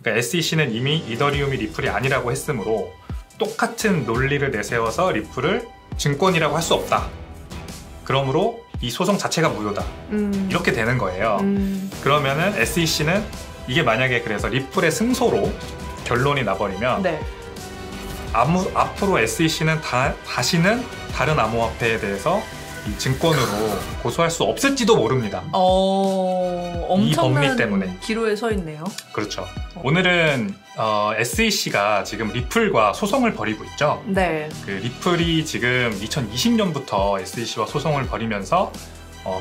그러니까 SEC는 이미 이더리움이 리플이 아니라고 했으므로 똑같은 논리를 내세워서 리플을 증권이라고 할 수 없다. 그러므로 이 소송 자체가 무효다. 이렇게 되는 거예요. 그러면은 SEC는 이게 만약에 그래서 리플의 승소로 결론이 나버리면 네. 앞으로 SEC는 다시는 다른 암호화폐에 대해서 이 증권으로 고소할 수 없을지도 모릅니다. 엄청난 이 법리 때문에. 기로에 서 있네요. 그렇죠. 오늘은 SEC가 지금 리플과 소송을 벌이고 있죠. 네. 그 리플이 지금 2020년부터 SEC와 소송을 벌이면서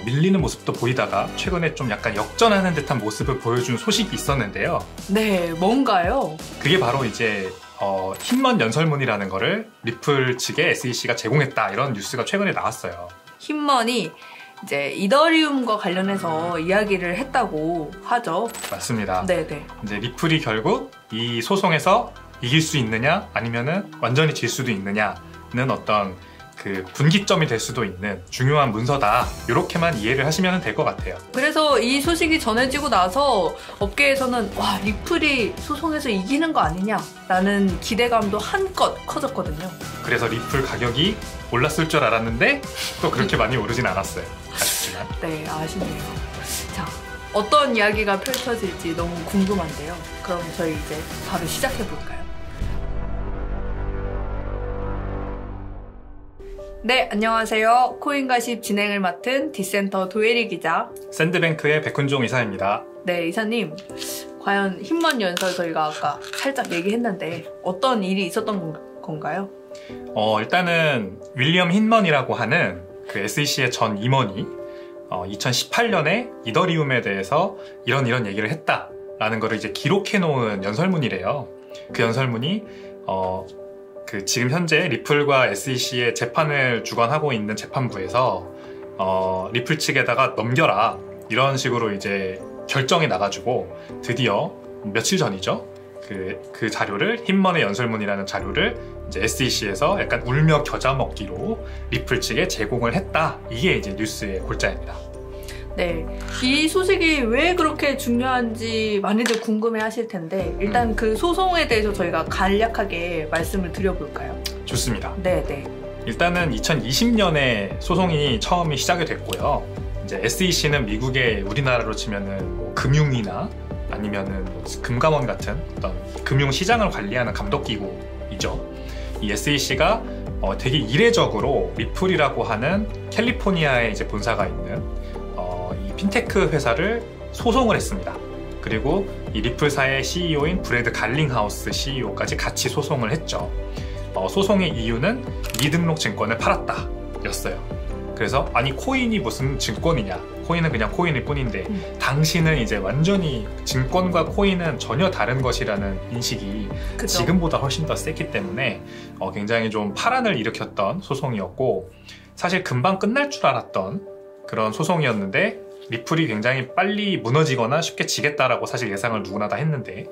밀리는 모습도 보이다가 최근에 좀 약간 역전하는 듯한 모습을 보여준 소식이 있었는데요. 네, 뭔가요? 그게 바로 이제 흰먼 연설문이라는 거를 리플 측에 SEC가 제공했다, 이런 뉴스가 최근에 나왔어요. 흰먼이 이제 이더리움과 관련해서 이야기를 했다고 하죠. 맞습니다. 네네. 이제 리플이 결국 이 소송에서 이길 수 있느냐 아니면은 완전히 질 수도 있느냐는 어떤 그 분기점이 될 수도 있는 중요한 문서다, 이렇게만 이해를 하시면 될 것 같아요. 그래서 이 소식이 전해지고 나서 업계에서는 와, 리플이 소송에서 이기는 거 아니냐라는 기대감도 한껏 커졌거든요. 그래서 리플 가격이 올랐을 줄 알았는데 또 그렇게 많이 오르진 않았어요. 아쉽지만. 네, 아쉽네요. 자, 어떤 이야기가 펼쳐질지 너무 궁금한데요. 그럼 저희 이제 바로 시작해볼까요? 네, 안녕하세요. 코인가십 진행을 맡은 디센터 도예리 기자, 샌드뱅크의 백훈종 이사입니다. 네, 이사님, 과연 흰먼 연설 저희가 아까 살짝 얘기했는데 어떤 일이 있었던 건가요? 일단은 윌리엄 흰먼이라고 하는 그 SEC의 전 임원이 2018년에 이더리움에 대해서 이런 얘기를 했다라는 거를 이제 기록해 놓은 연설문이래요. 그 연설문이 그 지금 현재 리플과 SEC의 재판을 주관하고 있는 재판부에서 리플 측에다가 넘겨라, 이런 식으로 이제 결정이 나가지고 드디어 며칠 전이죠. 그 자료를, 흰먼의 연설문이라는 자료를 이제 SEC에서 약간 울며 겨자 먹기로 리플 측에 제공을 했다. 이게 이제 뉴스의 골자입니다. 네, 이 소식이 왜 그렇게 중요한지 많이들 궁금해 하실 텐데 일단 그 소송에 대해서 저희가 간략하게 말씀을 드려볼까요? 좋습니다. 네네. 일단은 2020년에 소송이 처음이 시작이 됐고요. 이제 SEC는 미국의 우리나라로 치면은 뭐 금융이나 아니면은 뭐 금감원 같은 어떤 금융 시장을 관리하는 감독기구이죠. 이 SEC가 되게 이례적으로 리플이라고 하는 캘리포니아에 이제 본사가 있는 이 핀테크 회사를 소송을 했습니다. 그리고 이 리플사의 CEO인 브래드 갈링하우스 CEO까지 같이 소송을 했죠. 소송의 이유는 미등록 증권을 팔았다 였어요. 그래서 아니 코인이 무슨 증권이냐, 코인은 그냥 코인일 뿐인데 당신은 이제 완전히 증권과 코인은 전혀 다른 것이라는 인식이 그죠? 지금보다 훨씬 더 셌기 때문에 굉장히 좀 파란을 일으켰던 소송이었고, 사실 금방 끝날 줄 알았던 그런 소송이었는데 리플이 굉장히 빨리 무너지거나 쉽게 지겠다라고 사실 예상을 누구나 다 했는데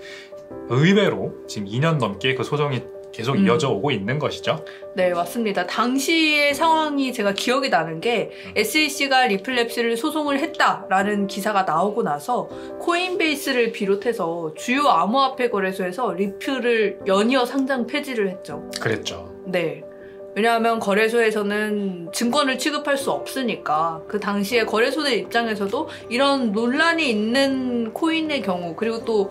의외로 지금 2년 넘게 그 소송이 계속 이어져 오고 있는 것이죠. 네, 맞습니다. 당시의 상황이 제가 기억이 나는 게 SEC가 리플랩스를 소송을 했다라는 기사가 나오고 나서 코인베이스를 비롯해서 주요 암호화폐 거래소에서 리플을 연이어 상장 폐지를 했죠. 그랬죠. 네. 왜냐하면 거래소에서는 증권을 취급할 수 없으니까 그 당시에 거래소들 입장에서도 이런 논란이 있는 코인의 경우, 그리고 또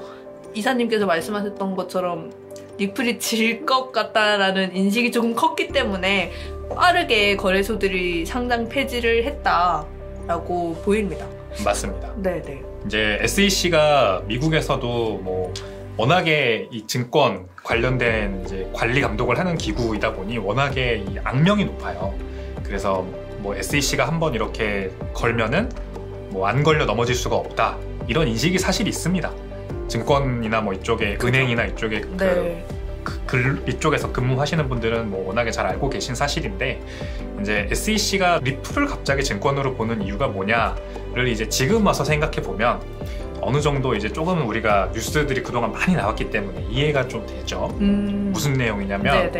이사님께서 말씀하셨던 것처럼 리플이 질 것 같다라는 인식이 조금 컸기 때문에 빠르게 거래소들이 상장 폐지를 했다라고 보입니다. 맞습니다. 네네. 이제 SEC가 미국에서도 뭐 워낙에 이 증권 관련된 이제 관리 감독을 하는 기구이다 보니 워낙에 이 악명이 높아요. 그래서 뭐 SEC가 한번 이렇게 걸면은 뭐 안 걸려 넘어질 수가 없다, 이런 인식이 사실 있습니다. 증권이나 뭐 이쪽에 은행이나 이쪽에 네. 이쪽에서 근무하시는 분들은 뭐 워낙에 잘 알고 계신 사실인데, 이제 SEC가 리플을 갑자기 증권으로 보는 이유가 뭐냐를 이제 지금 와서 생각해 보면 어느 정도 이제 조금은 우리가 뉴스들이 그동안 많이 나왔기 때문에 이해가 좀 되죠. 무슨 내용이냐면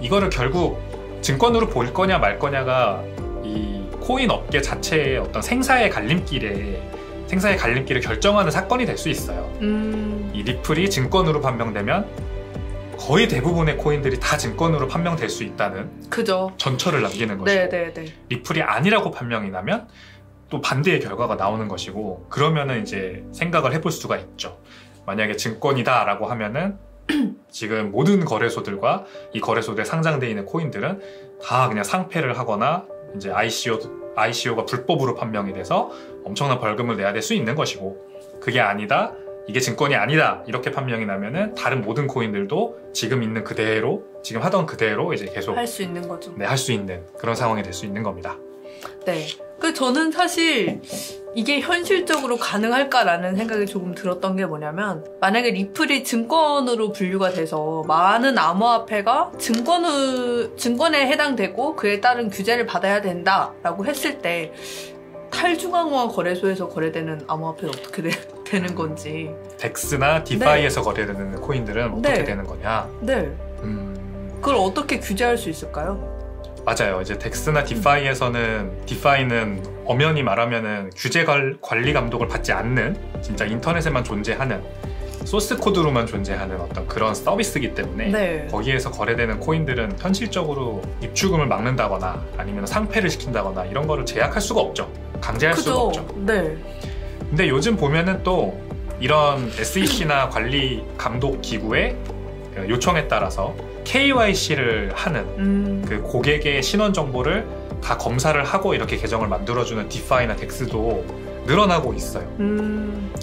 이거를 결국 증권으로 볼 거냐 말 거냐가 이 코인 업계 자체의 어떤 생사의 갈림길에 생사의 갈림길을 결정하는 사건이 될 수 있어요. 이 리플이 증권으로 판명되면 거의 대부분의 코인들이 다 증권으로 판명될 수 있다는 그죠. 전철을 남기는 것이고 네네네. 리플이 아니라고 판명이 나면 또 반대의 결과가 나오는 것이고 그러면은 이제 생각을 해볼 수가 있죠. 만약에 증권이다라고 하면은 지금 모든 거래소들과 이 거래소에 상장되어 있는 코인들은 다 그냥 상폐를 하거나 이제 ICO가 불법으로 판명이 돼서 엄청난 벌금을 내야 될 수 있는 것이고 그게 아니다. 이게 증권이 아니다. 이렇게 판명이 나면은 다른 모든 코인들도 지금 있는 그대로 지금 하던 그대로 이제 계속 할 수 있는 거죠. 네, 할 수 있는 그런 상황이 될 수 있는 겁니다. 네. 저는 사실 이게 현실적으로 가능할까라는 생각이 조금 들었던 게 뭐냐면 만약에 리플이 증권으로 분류가 돼서 많은 암호화폐가 증권에 해당되고 그에 따른 규제를 받아야 된다라고 했을 때 탈중앙화 거래소에서 거래되는 암호화폐는 어떻게 되는 건지 덱스나 디파이에서 거래되는 코인들은 어떻게 되는 거냐? 네. 그걸 어떻게 규제할 수 있을까요? 맞아요. 이제 덱스나 디파이는 엄연히 말하면은 규제 관리 감독을 받지 않는 진짜 인터넷에만 존재하는 소스 코드로만 존재하는 어떤 그런 서비스이기 때문에 거기에서 거래되는 코인들은 현실적으로 입출금을 막는다거나 아니면 상폐를 시킨다거나 이런 거를 제약할 수가 없죠. 강제할 수가 없죠. 네. 근데 요즘 보면은 또 이런 SEC나 관리 감독 기구의 요청에 따라서 KYC를 하는 그 고객의 신원 정보를 다 검사를 하고 이렇게 계정을 만들어주는 디파이나 덱스도 늘어나고 있어요.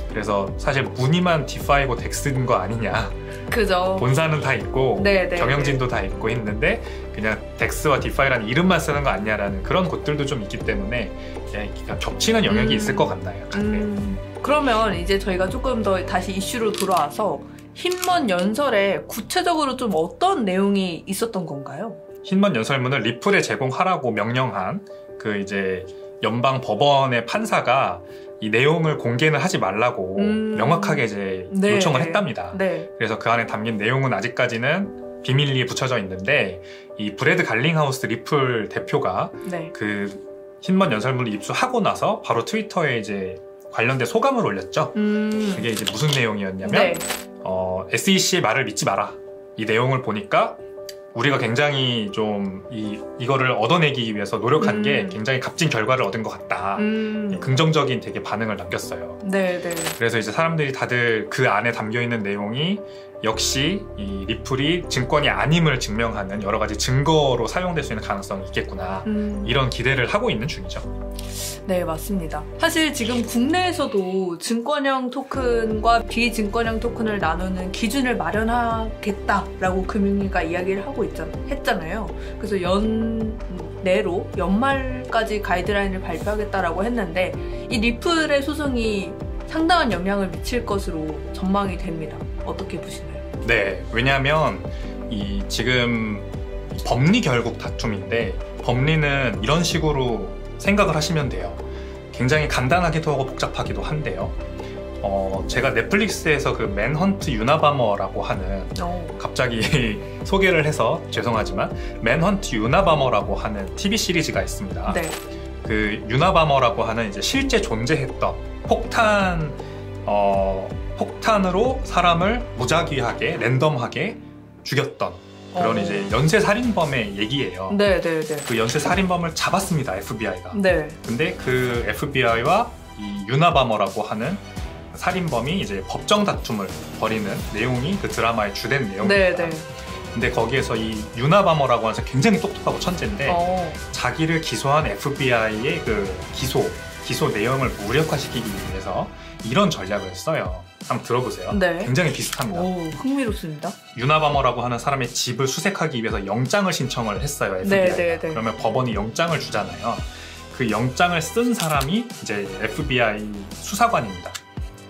그래서 사실 무늬만 디파이고 덱스인 거 아니냐. 그죠. 본사는 다 있고 경영진도 다 있고 있는데 그냥 덱스와 디파이라는 이름만 쓰는 거 아니냐라는 그런 곳들도 좀 있기 때문에 겹치는 영역이 있을 것 같나요. 그러면 이제 저희가 조금 더 다시 이슈로 돌아와서 흰먼 연설에 구체적으로 좀 어떤 내용이 있었던 건가요? 흰먼 연설문을 리플에 제공하라고 명령한 그 이제 연방 법원의 판사가 이 내용을 공개는 하지 말라고 명확하게 이제 요청을 했답니다. 그래서 그 안에 담긴 내용은 아직까지는 비밀리에 붙여져 있는데 이 브래드 갈링하우스 리플 대표가 그 흰먼 연설문을 입수하고 나서 바로 트위터에 이제 관련된 소감을 올렸죠. 그게 이제 무슨 내용이었냐면 SEC의 말을 믿지 마라. 이 내용을 보니까 우리가 굉장히 좀 이거를 얻어내기 위해서 노력한 게 굉장히 값진 결과를 얻은 것 같다. 긍정적인 되게 반응을 남겼어요. 그래서 이제 사람들이 다들 그 안에 담겨있는 내용이 역시 이 리플이 증권이 아님을 증명하는 여러 가지 증거로 사용될 수 있는 가능성이 있겠구나. 이런 기대를 하고 있는 중이죠. 네, 맞습니다. 사실 지금 국내에서도 증권형 토큰과 비증권형 토큰을 나누는 기준을 마련하겠다라고 금융위가 이야기를 하고 했잖아요. 그래서 내로 연말까지 가이드라인을 발표하겠다라고 했는데 이 리플의 소송이 상당한 영향을 미칠 것으로 전망이 됩니다. 어떻게 보시나요? 네, 왜냐하면 이 지금 법리 결국 다툼인데 법리는 이런 식으로 생각을 하시면 돼요. 굉장히 간단하기도 하고 복잡하기도 한데요. 제가 넷플릭스에서 그 맨헌트 유나바머라고 하는 갑자기 소개를 해서 죄송하지만 맨헌트 유나바머라고 하는 TV 시리즈가 있습니다. 그 유나바머라고 하는 이제 실제 존재했던 폭탄으로 사람을 무작위하게 랜덤하게 죽였던 그런 이제 연쇄살인범의 얘기예요. 그 연쇄살인범을 잡았습니다, FBI가. 근데 그 FBI와 이 유나바머라고 하는 살인범이 이제 법정 다툼을 벌이는 내용이 그 드라마의 주된 내용입니다. 근데 거기에서 이 유나바머라고 하는 사람이 굉장히 똑똑하고 천재인데 자기를 기소한 FBI의 그 기소 내용을 무력화시키기 위해서 이런 전략을 써요. 한번 들어보세요. 굉장히 비슷합니다. 흥미롭습니다. 유나바머라고 하는 사람의 집을 수색하기 위해서 영장을 신청을 했어요, FBI가. 그러면 법원이 영장을 주잖아요. 그 영장을 쓴 사람이 이제 FBI 수사관입니다.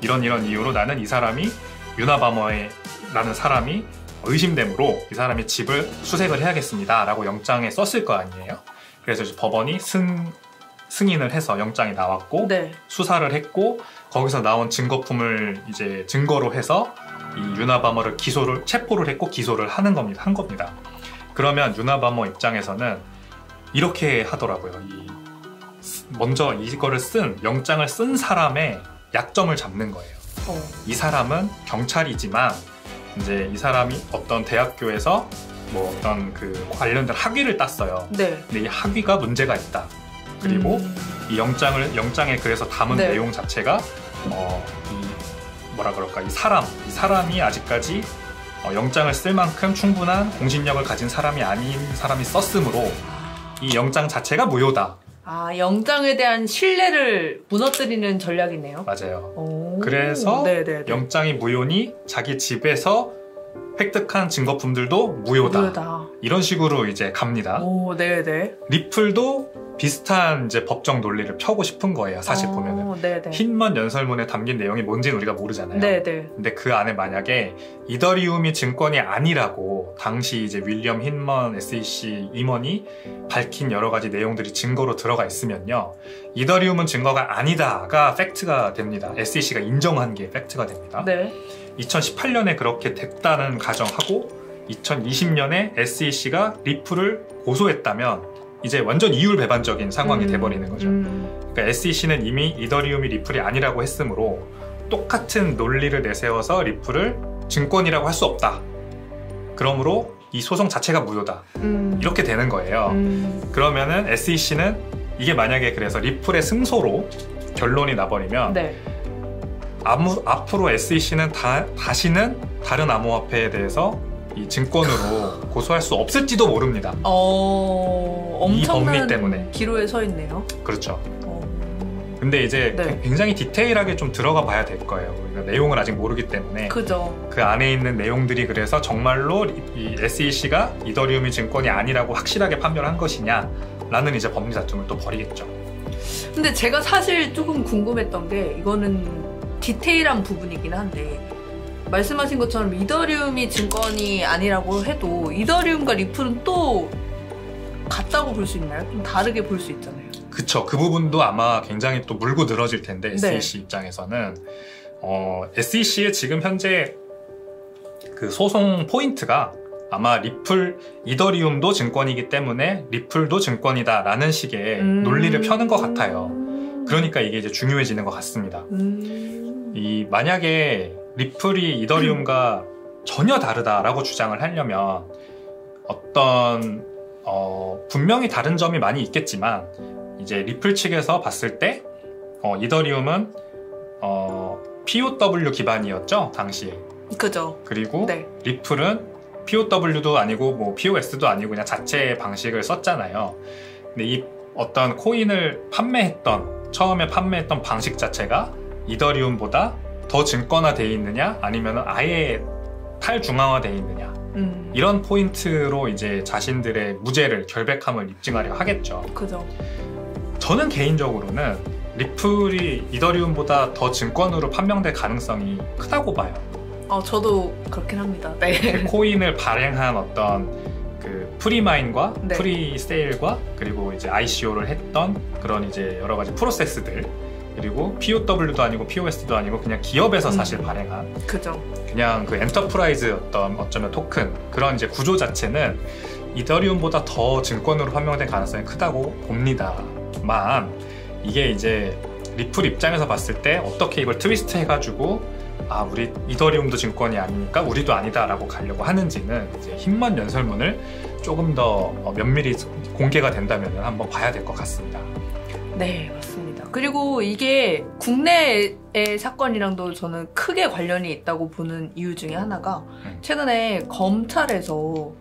이런 이유로 나는 이 사람이 유나바머라는 사람이 의심되므로 이 사람의 집을 수색을 해야겠습니다 라고 영장에 썼을 거 아니에요. 그래서 이제 법원이 승인을 해서 영장이 나왔고 수사를 했고 거기서 나온 증거품을 이제 증거로 해서 이 유나바머를 체포를 했고 기소를 한 겁니다. 그러면 유나바머 입장에서는 이렇게 하더라고요. 먼저 이거를 영장을 쓴 사람의 약점을 잡는 거예요. 어. 이 사람은 경찰이지만 이제 이 사람이 어떤 대학교에서 뭐 어떤 그 관련된 학위를 땄어요. 네. 근데 이 학위가 문제가 있다. 그리고 이 영장에 그래서 담은 네. 내용 자체가 이 뭐라 그럴까, 이 사람이 아직까지 영장을 쓸 만큼 충분한 공신력을 가진 사람이 아닌 사람이 썼으므로 이 영장 자체가 무효다. 아, 영장에 대한 신뢰를 무너뜨리는 전략이네요. 맞아요. 오. 그래서 네네네. 영장이 무효니 자기 집에서 획득한 증거품들도 무효다. 이런 식으로 이제 갑니다. 오, 네네. 리플도 비슷한 이제 법적 논리를 펴고 싶은 거예요. 사실 보면은 네네. 흰먼 연설문에 담긴 내용이 뭔지는 우리가 모르잖아요. 네네. 근데 그 안에 만약에 이더리움이 증권이 아니라고 당시 이제 윌리엄 흰먼 SEC 임원이 밝힌 여러 가지 내용들이 증거로 들어가 있으면요, 이더리움은 증거가 아니다가 팩트가 됩니다. SEC가 인정한 게 팩트가 됩니다. 네. 2018년에 그렇게 됐다는 가정하고 2020년에 SEC가 리플을 고소했다면 이제 완전 이율배반적인 상황이 돼버리는 거죠. 그러니까 SEC는 이미 이더리움이 리플이 아니라고 했으므로 똑같은 논리를 내세워서 리플을 증권이라고 할 수 없다. 그러므로 이 소송 자체가 무효다. 이렇게 되는 거예요. 그러면은 SEC는 이게 만약에 그래서 리플의 승소로 결론이 나버리면 네. 앞으로 SEC는 다시는 다른 암호화폐에 대해서 이 증권으로 고소할 수 없을지도 모릅니다. 엄청난 이 법리 때문에. 기로에 서 있네요. 그렇죠. 근데 이제 네. 굉장히 디테일하게 좀 들어가 봐야 될 거예요. 우리가 내용을 아직 모르기 때문에. 그죠. 그 안에 있는 내용들이 그래서 정말로 이 SEC가 이더리움이 증권이 아니라고 확실하게 판별한 것이냐라는 이제 법리 다툼을 또 벌이겠죠. 근데 제가 사실 조금 궁금했던 게, 이거는 디테일한 부분이긴 한데, 말씀하신 것처럼 이더리움이 증권이 아니라고 해도 이더리움과 리플은 또 같다고 볼 수 있나요? 좀 다르게 볼 수 있잖아요. 그쵸. 그 부분도 아마 굉장히 또 물고 늘어질 텐데, SEC 네. 입장에서는 SEC의 지금 현재 그 소송 포인트가 아마 이더리움도 증권이기 때문에 리플도 증권이다라는 식의 논리를 펴는 것 같아요. 그러니까 이게 이제 중요해지는 것 같습니다. 만약에 리플이 이더리움과 전혀 다르다라고 주장을 하려면 어떤 분명히 다른 점이 많이 있겠지만, 이제 리플 측에서 봤을 때 이더리움은 POW 기반이었죠, 당시에. 그죠. 그리고 네. 리플은 POW도 아니고 뭐 POS도 아니고 그냥 자체의 방식을 썼잖아요. 근데 이 어떤 코인을 처음에 판매했던 방식 자체가 이더리움보다 더 증권화되어 있느냐, 아니면 아예 탈중앙화되어 있느냐, 이런 포인트로 이제 자신들의 무죄를, 결백함을 입증하려 하겠죠. 그죠. 저는 개인적으로는 리플이 이더리움보다 더 증권으로 판명될 가능성이 크다고 봐요. 저도 그렇긴 합니다. 네. 코인을 발행한 어떤 그 프리마인과 네. 프리세일과 그리고 이제 ICO를 했던 그런 이제 여러 가지 프로세스들, 그리고 POW도 아니고 POS도 아니고 그냥 기업에서 사실 발행한 그죠. 그냥 그 엔터프라이즈 어쩌면 토큰, 그런 이제 구조 자체는 이더리움보다 더 증권으로 판명될 가능성이 크다고 봅니다만, 이게 이제 리플 입장에서 봤을 때 어떻게 이걸 트위스트 해가지고 우리 이더리움도 증권이 아니니까 우리도 아니다라고 가려고 하는지는 이제 흰먼 연설문을 조금 더 면밀히 공개가 된다면 한번 봐야 될 것 같습니다. 네, 맞습니다. 그리고 이게 국내의 사건이랑도 저는 크게 관련이 있다고 보는 이유 중에 하나가, 최근에 검찰에서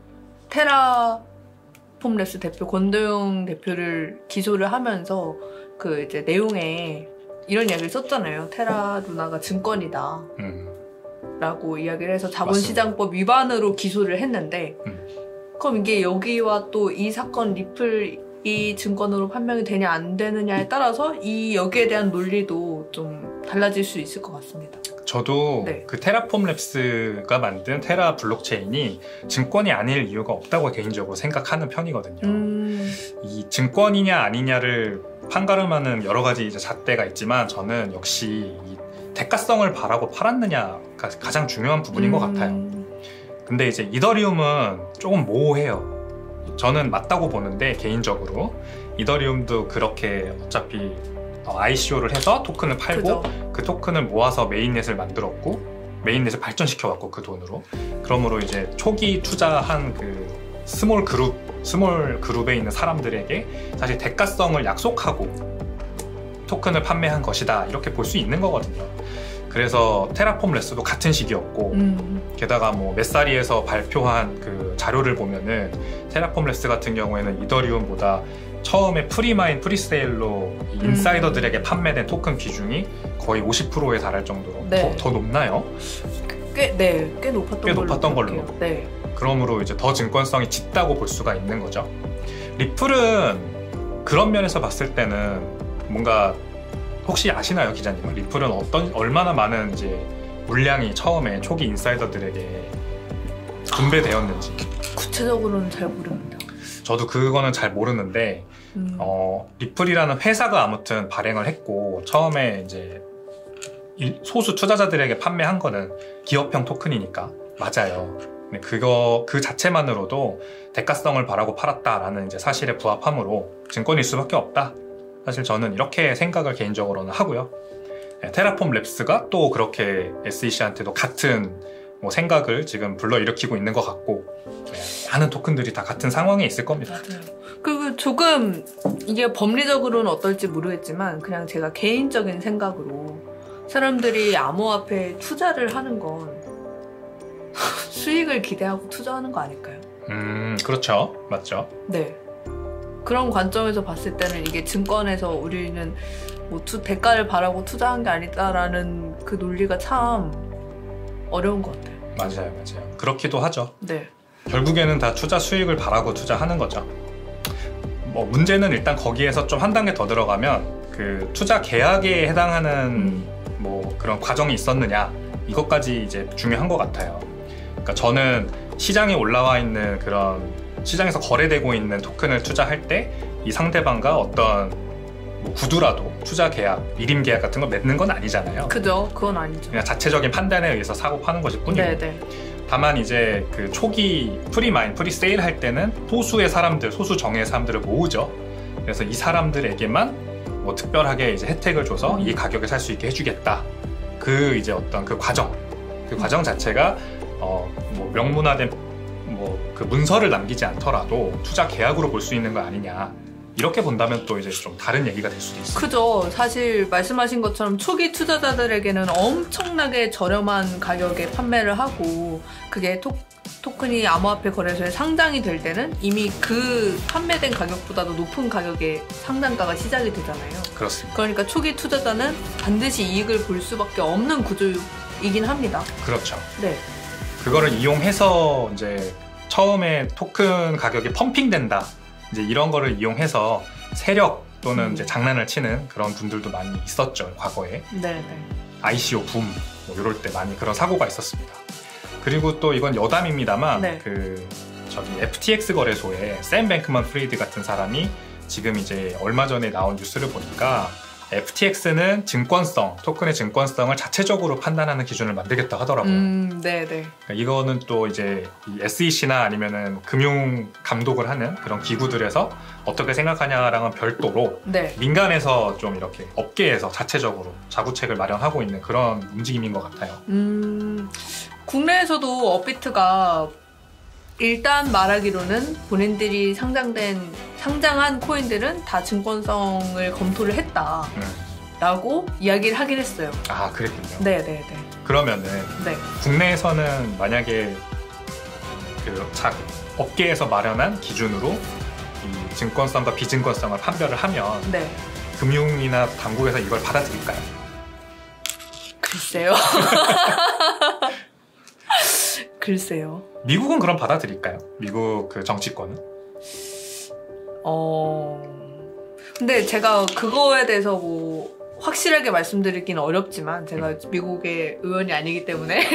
테라폼랩스 대표 권도영 대표를 기소를 하면서 그 이제 내용에 이런 이야기를 썼잖아요. 테라 루나가 증권이다 라고 이야기를 해서 자본시장법 위반으로 기소를 했는데, 그럼 이게 여기와 또 이 사건 리플이 증권으로 판명이 되냐 안 되느냐에 따라서 여기에 대한 논리도 좀 달라질 수 있을 것 같습니다. 저도 네. 그 테라폼랩스가 만든 테라 블록체인이 증권이 아닐 이유가 없다고 개인적으로 생각하는 편이거든요. 이 증권이냐 아니냐를 판가름하는 여러 가지 이제 잣대가 있지만, 저는 역시 이 대가성을 바라고 팔았느냐가 가장 중요한 부분인 것 같아요. 근데 이제 이더리움은 조금 모호해요. 저는 맞다고 보는데, 개인적으로 이더리움도 그렇게 어차피 ICO를 해서 토큰을 팔고 그죠. 그 토큰을 모아서 메인넷을 만들었고 메인넷을 발전시켜왔고 그 돈으로 그러므로 이제 초기 투자한 그 스몰 그룹에 있는 사람들에게 사실 대가성을 약속하고 토큰을 판매한 것이다 이렇게 볼 수 있는 거거든요. 그래서 테라폼 랩스도 같은 시기였고 게다가 뭐 메사리에서 발표한 그 자료를 보면은 테라폼 랩스 같은 경우에는 이더리움보다 처음에 프리마인 프리세일로 인사이더들에게 판매된 토큰 비중이 거의 50%에 달할 정도로 네. 더 높나요? 꽤 높았던 걸로. 네. 그러므로 이제 더 증권성이 짙다고 볼 수가 있는 거죠. 리플은 그런 면에서 봤을 때는 뭔가 혹시 아시나요, 기자님은? 리플은 얼마나 많은 이제 물량이 처음에 초기 인사이더들에게 분배되었는지. 구체적으로는 잘 모릅니다. 저도 그거는 잘 모르는데 리플이라는 회사가 아무튼 발행을 했고 처음에 이제 소수 투자자들에게 판매한 거는 기업형 토큰이니까 맞아요. 근데 그 자체만으로도 대가성을 바라고 팔았다라는 이제 사실에 부합하므로 증권일 수밖에 없다. 사실 저는 이렇게 생각을 개인적으로는 하고요. 테라폼 랩스가 또 그렇게 SEC한테도 같은 뭐 생각을 지금 불러일으키고 있는 것 같고 많은 토큰들이 다 같은 상황에 있을 겁니다. 맞아요. 그리고 조금 이게 법리적으로는 어떨지 모르겠지만 그냥 제가 개인적인 생각으로 사람들이 암호화폐에 투자를 하는 건 수익을 기대하고 투자하는 거 아닐까요? 그렇죠. 맞죠. 네. 그런 관점에서 봤을 때는 이게 증권에서 우리는 뭐 대가를 바라고 투자한 게 아니다라는 그 논리가 참 어려운 것 같아요. 맞아요. 그렇기도 하죠. 네. 결국에는 다 투자 수익을 바라고 투자하는 거죠. 뭐 문제는 일단 거기에서 좀 한 단계 더 들어가면 그 투자 계약에 해당하는 뭐 그런 과정이 있었느냐 이것까지 이제 중요한 것 같아요. 그러니까 저는 시장에 올라와 있는 그런 시장에서 거래되고 있는 토큰을 투자할 때 이 상대방과 어떤 뭐 구두라도 투자 계약, 미림 계약 같은 걸 맺는 건 아니잖아요. 그죠, 그건 아니죠. 그냥 자체적인 판단에 의해서 사고 파는 것일 뿐이고. 네네. 다만 이제 그 초기 프리마인, 프리세일 할 때는 소수의 사람들, 소수 정예의 사람들을 모으죠. 그래서 이 사람들에게만 뭐 특별하게 이제 혜택을 줘서 이 가격에 살 수 있게 해주겠다. 그 이제 어떤 그 과정 자체가 뭐 명문화된 뭐 그 문서를 남기지 않더라도 투자 계약으로 볼 수 있는 거 아니냐. 이렇게 본다면 또 이제 좀 다른 얘기가 될 수도 있어요. 그죠. 사실 말씀하신 것처럼 초기 투자자들에게는 엄청나게 저렴한 가격에 판매를 하고 그게 토큰이 암호화폐 거래소에 상장이 될 때는 이미 그 판매된 가격보다도 높은 가격의 상장가가 시작이 되잖아요. 그렇습니다. 그러니까 초기 투자자는 반드시 이익을 볼 수밖에 없는 구조이긴 합니다. 그렇죠. 네. 그거를 이용해서 이제 처음에 토큰 가격이 펌핑된다. 이제 이런 거를 이용해서 세력 또는 이제 장난을 치는 그런 분들도 많이 있었죠, 과거에. 네. ICO 붐, 뭐 이럴 때 많이 그런 사고가 있었습니다. 그리고 또 이건 여담입니다만, 네. FTX 거래소에 샘 뱅크먼 프리드 같은 사람이 지금 이제 얼마 전에 나온 뉴스를 보니까 FTX는 토큰의 증권성을 자체적으로 판단하는 기준을 만들겠다 하더라고요. 네네. 그러니까 이거는 또 이제 이 SEC나 아니면은 금융 감독을 하는 그런 기구들에서 어떻게 생각하냐랑은 별도로 네. 민간에서 좀 이렇게 업계에서 자체적으로 자구책을 마련하고 있는 그런 움직임인 것 같아요. 국내에서도 업비트가 일단 말하기로는 본인들이 상장한 코인들은 다 증권성을 검토를 했다라고 이야기를 하긴 했어요. 아, 그랬군요. 네네네. 그러면은 네. 국내에서는 만약에 업계에서 마련한 기준으로 이 증권성과 비증권성을 판별을 하면 네. 금융이나 당국에서 이걸 받아들일까요? 글쎄요. 글쎄요. 미국은 그럼 받아들일까요? 미국 그 정치권은? 근데 제가 그거에 대해서 뭐 확실하게 말씀드리기는 어렵지만 제가 미국의 의원이 아니기 때문에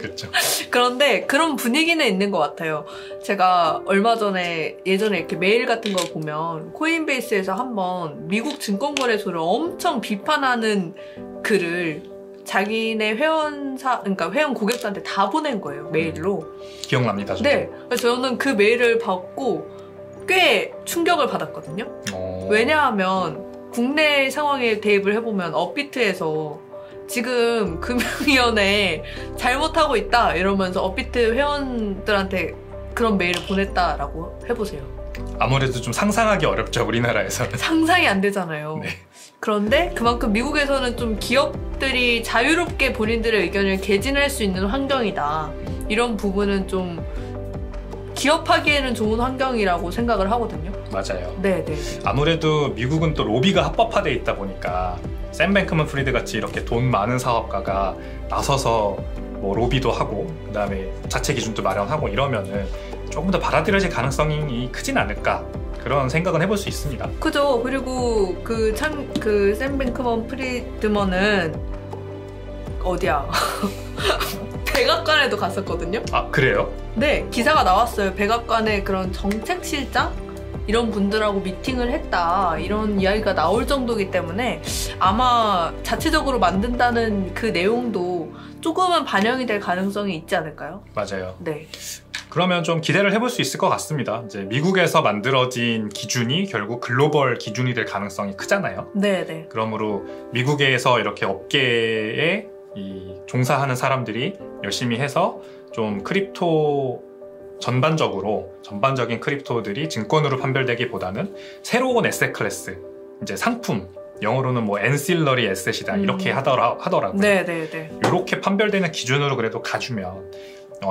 그렇죠. 그런데 그런 분위기는 있는 것 같아요. 제가 얼마 전에 예전에 이렇게 메일 같은 걸 보면 코인베이스에서 한번 미국 증권거래소를 엄청 비판하는 글을 자기네 그러니까 회원 고객들한테 다 보낸 거예요. 메일로. 기억납니다. 저도. 네. 그래서 저는 그 메일을 받고 꽤 충격을 받았거든요. 왜냐하면 국내 상황에 대입을 해보면 업비트에서 지금 금융위원회 잘못하고 있다 이러면서 업비트 회원들한테 그런 메일을 보냈다라고 해보세요. 아무래도 좀 상상하기 어렵죠, 우리나라에서는. 상상이 안 되잖아요. 네. 그런데 그만큼 미국에서는 좀 기업들이 자유롭게 본인들의 의견을 개진할 수 있는 환경이다. 이런 부분은 좀 기업하기에는 좋은 환경이라고 생각을 하거든요. 맞아요. 네네. 아무래도 미국은 또 로비가 합법화돼 있다 보니까 샘 뱅크먼 프리드 같이 이렇게 돈 많은 사업가가 나서서 뭐 로비도 하고 그다음에 자체 기준도 마련하고 이러면은 조금 더 받아들여질 가능성이 크진 않을까 그런 생각은 해볼 수 있습니다. 그죠. 그리고 그 샘 뱅크먼 프리드먼은 어디야? 백악관에도 갔었거든요. 아, 그래요? 네, 기사가 나왔어요. 백악관의 그런 정책실장 이런 분들하고 미팅을 했다 이런 이야기가 나올 정도이기 때문에 아마 자체적으로 만든다는 그 내용도 조금은 반영이 될 가능성이 있지 않을까요? 맞아요. 네. 그러면 좀 기대를 해볼 수 있을 것 같습니다. 이제 미국에서 만들어진 기준이 결국 글로벌 기준이 될 가능성이 크잖아요. 네네. 그러므로 미국에서 이렇게 업계에 종사하는 사람들이 열심히 해서 좀 크립토 전반적인 크립토들이 증권으로 판별되기보다는 새로운 에셋 클래스, 이제 상품, 영어로는 뭐 엔실러리 에셋이다 이렇게 하더라고요. 네네네. 이렇게 판별되는 기준으로 그래도 가주면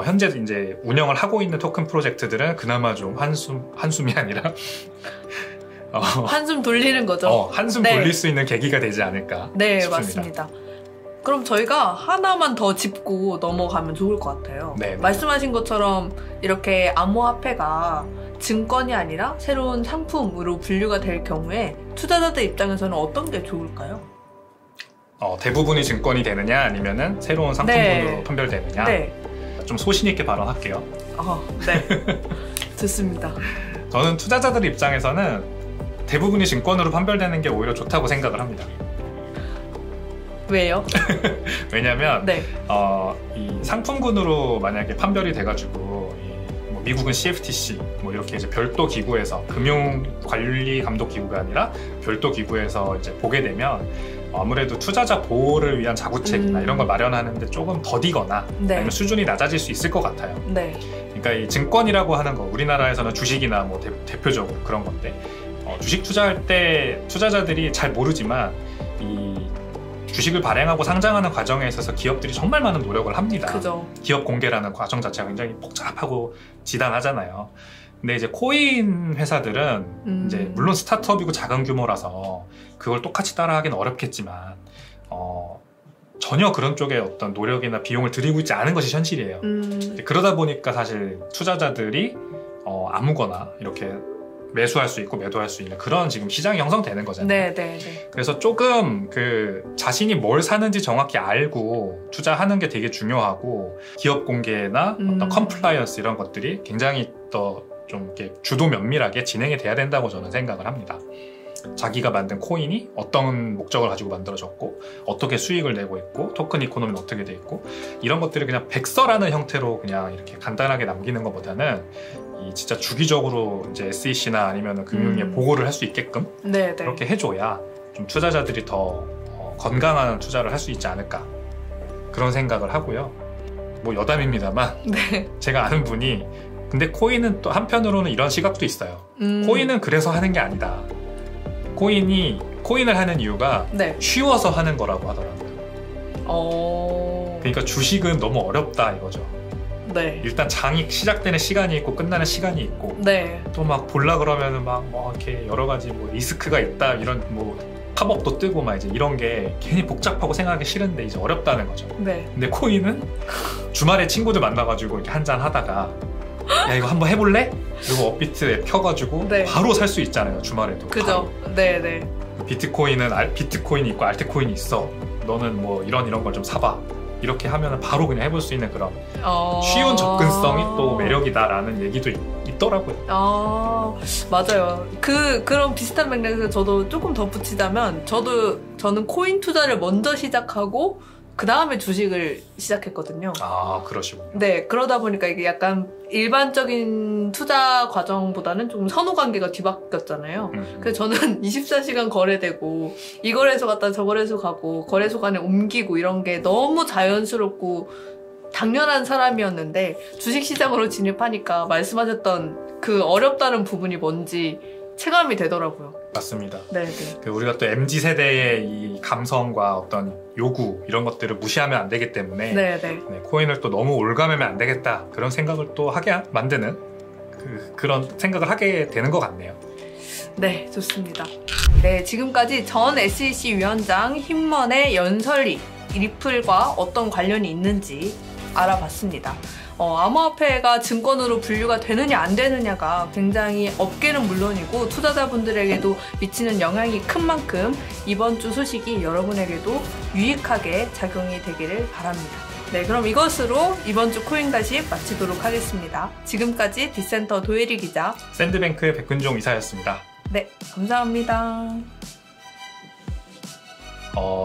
현재 이제 운영을 하고 있는 토큰 프로젝트들은 그나마 좀 한숨이 아니라 한숨 돌리는 거죠. 한숨 네. 돌릴 수 있는 계기가 되지 않을까 네, 싶습니다. 맞습니다. 그럼 저희가 하나만 더 짚고 넘어가면 좋을 것 같아요. 네. 말씀하신 것처럼 이렇게 암호화폐가 증권이 아니라 새로운 상품으로 분류가 될 경우에 투자자들 입장에서는 어떤 게 좋을까요? 대부분이 증권이 되느냐 아니면은 새로운 상품군으로 판별되느냐. 네. 좀 소신 있게 발언할게요. 네. 좋습니다. 저는 투자자들 입장에서는 대부분이 증권으로 판별되는 게 오히려 좋다고 생각을 합니다. 왜요? 왜냐면 네. 이 상품군으로 만약에 판별이 돼가지고 뭐 미국은 CFTC 뭐 이렇게 이제 별도 기구에서 금융관리감독기구가 아니라 별도 기구에서 이제 보게 되면 아무래도 투자자 보호를 위한 자구책이나 이런 걸 마련하는데 조금 더디거나 네. 아니면 수준이 낮아질 수 있을 것 같아요. 네. 그러니까 이 증권이라고 하는 거 우리나라에서는 주식이나 뭐 대표적으로 그런 건데 주식 투자할 때 투자자들이 잘 모르지만 이 주식을 발행하고 상장하는 과정에 있어서 기업들이 정말 많은 노력을 합니다. 그죠. 기업 공개라는 과정 자체가 굉장히 복잡하고 지단하잖아요. 근데 이제 코인 회사들은 이제 물론 스타트업이고 작은 규모라서 그걸 똑같이 따라하기는 어렵겠지만 전혀 그런 쪽에 어떤 노력이나 비용을 들이고 있지 않은 것이 현실이에요. 그러다 보니까 사실 투자자들이 아무거나 이렇게 매수할 수 있고 매도할 수 있는 그런 지금 시장이 형성되는 거잖아요. 네. 그래서 조금 그 자신이 뭘 사는지 정확히 알고 투자하는 게 되게 중요하고 기업 공개나 어떤 컴플라이언스 이런 것들이 굉장히 더 좀 이렇게 주도 면밀하게 진행이 돼야 된다고 저는 생각을 합니다. 자기가 만든 코인이 어떤 목적을 가지고 만들어졌고 어떻게 수익을 내고 있고 토큰 이코노미는 어떻게 돼 있고 이런 것들을 그냥 백서라는 형태로 그냥 이렇게 간단하게 남기는 것보다는 이 진짜 주기적으로 이제 SEC나 아니면 금융위에 보고를 할 수 있게끔 그렇게 해줘야 좀 투자자들이 더 건강한 투자를 할 수 있지 않을까 그런 생각을 하고요. 뭐 여담입니다만 제가 아는 분이 근데 코인은 또 한편으로는 이런 시각도 있어요. 코인은 그래서 하는 게 아니다. 코인을 하는 이유가 쉬워서 하는 거라고 하더라고요. 그러니까 주식은 너무 어렵다 이거죠. 일단 장이 시작되는 시간이 있고 끝나는 시간이 있고 또 막 볼라 그러면은 막 뭐 이렇게 여러 가지 뭐 리스크가 있다 이런 뭐 팝업도 뜨고 막 이제 이런 게 괜히 복잡하고 생각하기 싫은데 이제 어렵다는 거죠. 근데 코인은 주말에 친구들 만나가지고 이렇게 한잔 하다가 야 이거 한번 해볼래? 그리고 업비트 앱 켜가지고 바로 살 수 있잖아요. 주말에도. 그죠. 네네. 비트코인이 있고 알트코인이 있어. 너는 뭐 이런 걸 좀 사봐. 이렇게 하면 바로 그냥 해볼 수 있는 그런 쉬운 접근성이 또 매력이다라는 얘기도 있더라고요. 맞아요. 그런 비슷한 맥락에서 저도 조금 덧붙이자면 저는 코인 투자를 먼저 시작하고 그 다음에 주식을 시작했거든요. 아, 그러시군요. 네, 그러다 보니까 이게 약간 일반적인 투자 과정보다는 좀 선후 관계가 뒤바뀌었잖아요. 그래서 저는 24시간 거래되고 이 거래소 갔다 저 거래소 가고 거래소 간에 옮기고 이런 게 너무 자연스럽고 당연한 사람이었는데 주식시장으로 진입하니까 말씀하셨던 그 어렵다는 부분이 뭔지 체감이 되더라고요. 맞습니다. 네네. 우리가 또 MZ세대의 이 감성과 어떤 요구 이런 것들을 무시하면 안 되기 때문에 네네. 네, 코인을 또 너무 올가매면 안 되겠다 그런 생각을 또 하게 만드는 그런 생각을 하게 되는 것 같네요. 네, 좋습니다. 네, 지금까지 전 SEC 위원장 힘먼의 연설이 리플과 어떤 관련이 있는지 알아봤습니다. 암호화폐가 증권으로 분류가 되느냐 안 되느냐가 굉장히 업계는 물론이고 투자자분들에게도 미치는 영향이 큰 만큼 이번 주 소식이 여러분에게도 유익하게 작용이 되기를 바랍니다. 네, 그럼 이것으로 이번 주 코인다시 마치도록 하겠습니다. 지금까지 뒷센터 도예리 기자, 샌드뱅크의 백근종 이사였습니다. 네, 감사합니다.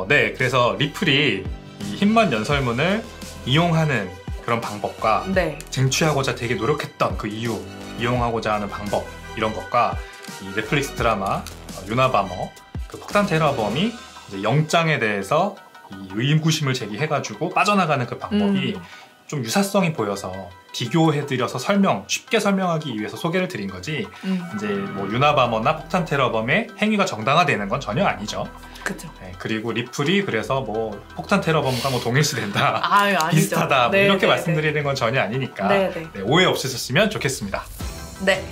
네, 그래서 리플이 이 힘먼 연설문을 이용하는 그런 방법과 네. 쟁취하고자 되게 노력했던 그 이유, 이용하고자 하는 방법 이런 것과 이 넷플릭스 드라마 유나바머 그 폭탄 테러범이 이제 영장에 대해서 이 의구심을 제기해가지고 빠져나가는 그 방법이 좀 유사성이 보여서 비교해드려서 쉽게 설명하기 위해서 소개를 드린 거지 이제 뭐 유나바머나 폭탄 테러범의 행위가 정당화되는 건 전혀 아니죠. 그죠. 네, 그리고 리플이 그래서 뭐 폭탄 테러범과 뭐 동일시된다, 아니죠. 비슷하다 뭐 네, 이렇게 네, 말씀드리는 건 전혀 아니니까 네, 네. 네, 오해 없으셨으면 좋겠습니다. 네.